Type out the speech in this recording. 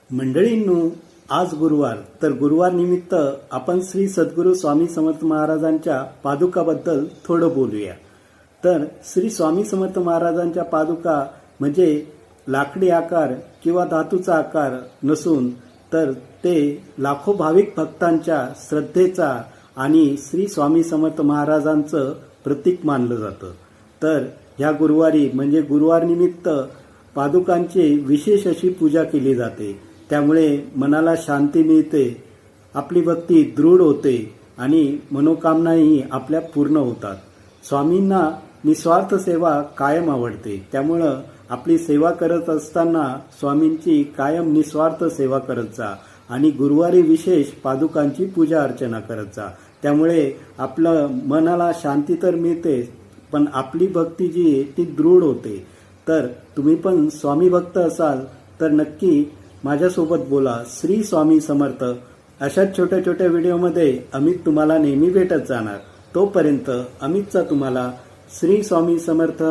मंडळींनो, आज गुरुवार, तर गुरुवार निमित्त आपण श्री सद्गुरू स्वामी समर्थ महाराजांच्या पादुकाबद्दल थोडं बोलूया। तर श्री स्वामी समर्थ महाराजांच्या पादुका म्हणजे लाकडी आकार किंवा धातूचा आकार नसून तर ते लाखो भाविक भक्तांच्या श्रद्धेचा आणि श्री स्वामी समर्थ महाराजांचं प्रतीक मानलं जातं। तर ह्या गुरुवारी म्हणजे गुरुवार निमित्त पादुकांची विशेष अशी पूजा केली जाते। त्यामुळे मनाला शांती मिळते, आपली भक्ती दृढ होते आणि मनोकामनाही आपल्या पूर्ण होतात। स्वामींना निस्वार्थ सेवा कायम आवडते, त्यामुळं आपली सेवा करत असताना स्वामींची कायम निस्वार्थ सेवा करत जा आणि गुरुवारी विशेष पादुकांची पूजा अर्चना करत जा। त्यामुळे आपलं मनाला शांती तर मिळते, पण आपली भक्ती जी आहे ती दृढ होते। तर तुम्ही पण स्वामी भक्त असाल तर नक्की माझ्यासोबत बोला, श्री स्वामी समर्थ। अशा छोट्या छोट्या व्हिडिओमध्ये अमित तुम्हाला नेहमी भेटत जाणार। तोपर्यंत अमितचा तुम्हाला श्री स्वामी समर्थ।